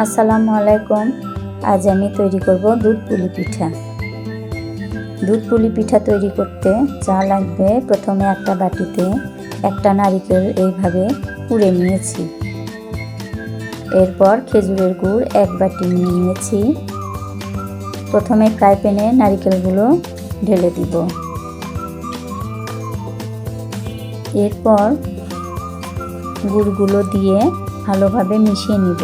আসসালামু আলাইকুম। আজ আমি তৈরি করব দুধ পুলি পিঠা। দুধ পুলি পিঠা তৈরি করতে যা লাগবে, প্রথমে একটা বাটিতে একটা নারকেল এইভাবে কুড়ে নিয়েছি। এরপর খেজুরের গুড় এক বাটি নিয়ে নিয়েছি। প্রথমে ফ্রাই প্যানে নারকেলগুলো ঢেলে দিব। এরপর গুড়গুলো দিয়ে ভালোভাবে মিশিয়ে নিব।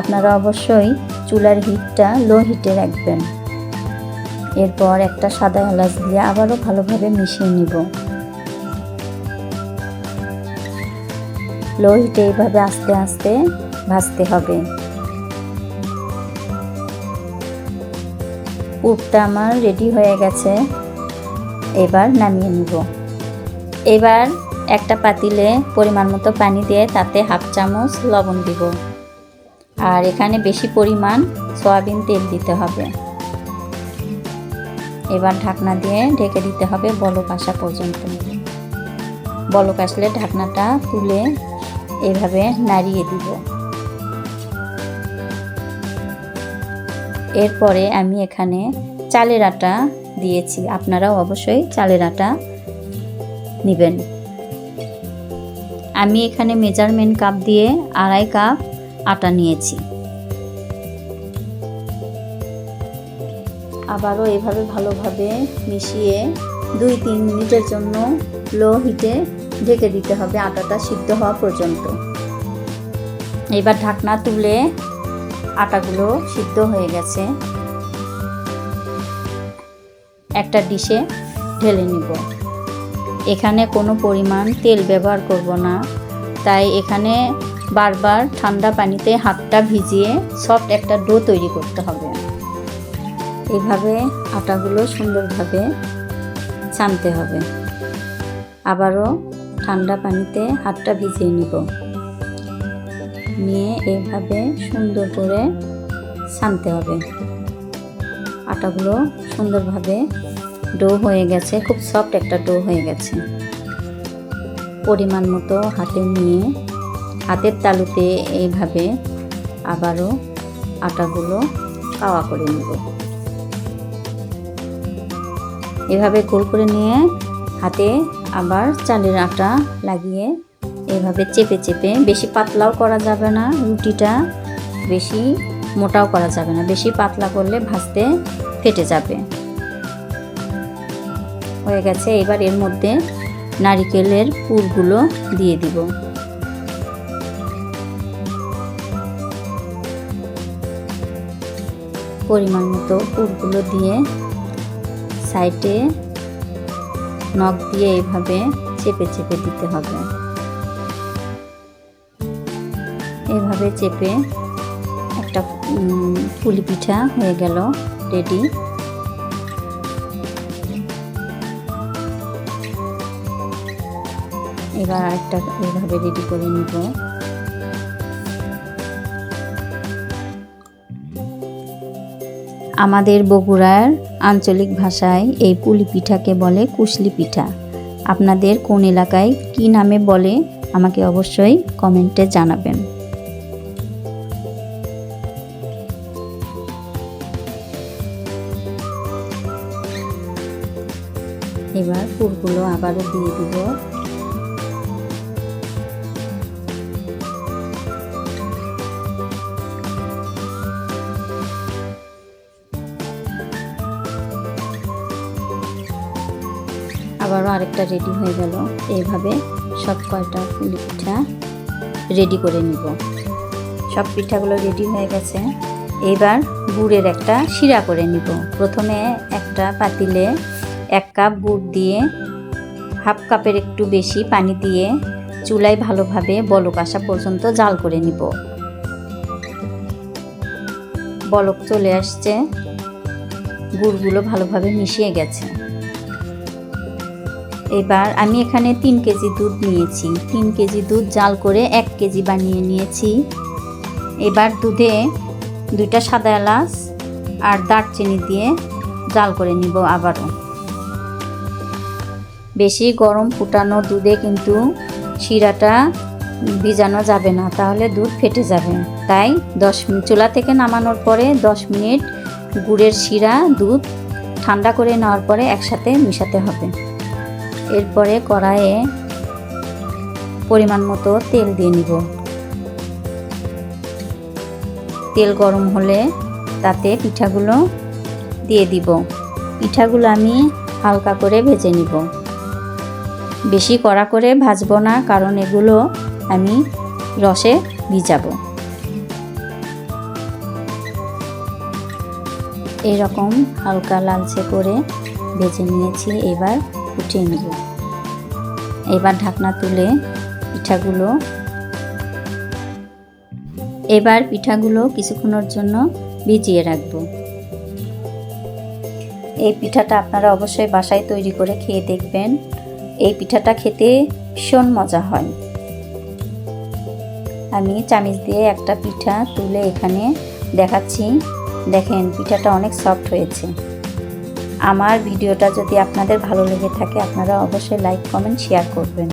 আপনারা অবশ্যই চুলার হিটটা লো হিটে রাখবেন। এরপর একটা সাদা এলাচ দিয়ে আবারও ভালোভাবে মিশিয়ে নিব। লো হিটে এইভাবে আস্তে আস্তে ভাজতে হবে। পুরটা আমার রেডি হয়ে গেছে, এবার নামিয়ে নিব। এবার একটা পাতিলে পরিমাণ মতো পানি দিয়ে তাতে হাফ চামচ লবণ দিব। আর এখানে বেশি পরিমাণ সয়াবিন তেল দিতে হবে। এবার ঢাকনা দিয়ে ঢেকে দিতে হবে বলক আসা পর্যন্ত। বলক আসলে ঢাকনাটা তুলে এভাবে নাড়িয়ে দিব। এরপরে আমি এখানে চালের আটা দিয়েছি, আপনারাও অবশ্যই চালের আটা নেবেন। আমি এখানে মেজারমেন্ট কাপ দিয়ে 2.5 কাপ আটা নিয়েছি। আবারও এভাবে ভালোভাবে মিশিয়ে 2-3 মিনিটের জন্য লো হিটে ঢেকে দিতে হবে আটাটা সিদ্ধ হওয়া পর্যন্ত। এবার ঢাকনা তুলে আটাগুলো সিদ্ধ হয়ে গেছে, একটা ডিশে ঢেলে নিব। এখানে কোনো পরিমাণ তেল ব্যবহার করব না, তাই এখানে বারবার ঠান্ডা পানিতে হাতটা ভিজিয়ে সফট একটা ডো তৈরি করতে হবে। এইভাবে আটাগুলো সুন্দরভাবে ছানতে হবে। আবারও ঠান্ডা পানিতে হাতটা ভিজিয়ে নিব, নিয়ে এইভাবে সুন্দর করে ছানতে হবে। আটাগুলো সুন্দরভাবে ডো হয়ে গেছে, খুব সফট একটা ডো হয়ে গেছে। পরিমাণ মতো হাতে নিয়ে হাতের তালুতে এইভাবে আবারও আটাগুলো কাওয়া করে নেব। এভাবে গোল করে নিয়ে হাতে আবার চালের আটা লাগিয়ে এভাবে চেপে চেপে, বেশি পাতলাও করা যাবে না রুটিটা, বেশি মোটাও করা যাবে না। বেশি পাতলা করলে ভাজতে ফেটে যাবে। হয়ে গেছে। এবার এর মধ্যে নারকেলের পুরগুলো দিয়ে দিব। পরিমাণ মতো পুরগুলো দিয়ে সাইডে নখ দিয়ে এইভাবে চেপে চেপে দিতে হবে। এইভাবে চেপে একটা পুলি পিঠা হয়ে গেল রেডি। এবার আরেকটা এইভাবে রেডি করে নিব। আমাদের বগুড়ার আঞ্চলিক ভাষায় এই পুলি পিঠাকে বলে কুশলি পিঠা। আপনাদের কোন এলাকায় কি নামে বলে আমাকে অবশ্যই কমেন্টে জানাবেন। এবার পুরগুলো আবারও দিয়ে দিব। আবারও আরেকটা রেডি হয়ে গেল। এইভাবে সব কয়টা পুলি পিঠা রেডি করে নিব। সব পিঠাগুলো রেডি হয়ে গেছে। এবার গুড়ের একটা শিরা করে নিব। প্রথমে একটা পাতিলে 1 কাপ গুড় দিয়ে হাফ কাপের একটু বেশি পানি দিয়ে চুলায় ভালোভাবে বলক আসা পর্যন্ত জাল করে নিব। বলক চলে আসছে, গুড়গুলো ভালোভাবে মিশিয়ে গেছে। এবার আমি এখানে 3 কেজি দুধ নিয়েছি। 3 কেজি দুধ জাল করে 1 কেজি বানিয়ে নিয়েছি। এবার দুধে 2টা সাদা এলাচ আর দারচিনি দিয়ে জাল করে নিব। আবারও বেশি গরম ফুটানো দুধে কিন্তু শিরাটা ভিজানো যাবে না, তাহলে দুধ ফেটে যাবে। তাই চুলা থেকে নামানোর পরে 10 মিনিট গুড়ের শিরা দুধ ঠান্ডা করে নেওয়ার পরে একসাথে মিশাতে হবে। এরপরে কড়াইয়ে পরিমাণ মতো তেল দিয়ে নিব। তেল গরম হলে তাতে পিঠাগুলো দিয়ে দিব। পিঠাগুলো আমি হালকা করে ভেজে নিব, বেশি কড়া করে ভাজবো না, কারণ এগুলো আমি রসে ভিজাবো। এরকম হালকা লালচে করে ভেজে নিয়েছি, এবার উঠিয়ে নেব। এবার ঢাকনা তুলে পিঠাগুলো কিছুক্ষণের জন্য ভিজিয়ে রাখবো। এই পিঠাটা আপনারা অবশ্যই বাসায় তৈরি করে খেয়ে দেখবেন। এই পিঠাটা খেতে ভীষণ মজা হয়। আমি চামিচ দিয়ে একটা পিঠা তুলে এখানে দেখাচ্ছি। দেখেন পিঠাটা অনেক সফট হয়েছে। আমার ভিডিওটা যদি আপনাদের ভালো লেগে থাকে, আপনারা অবশ্যই লাইক, কমেন্ট, শেয়ার করবেন।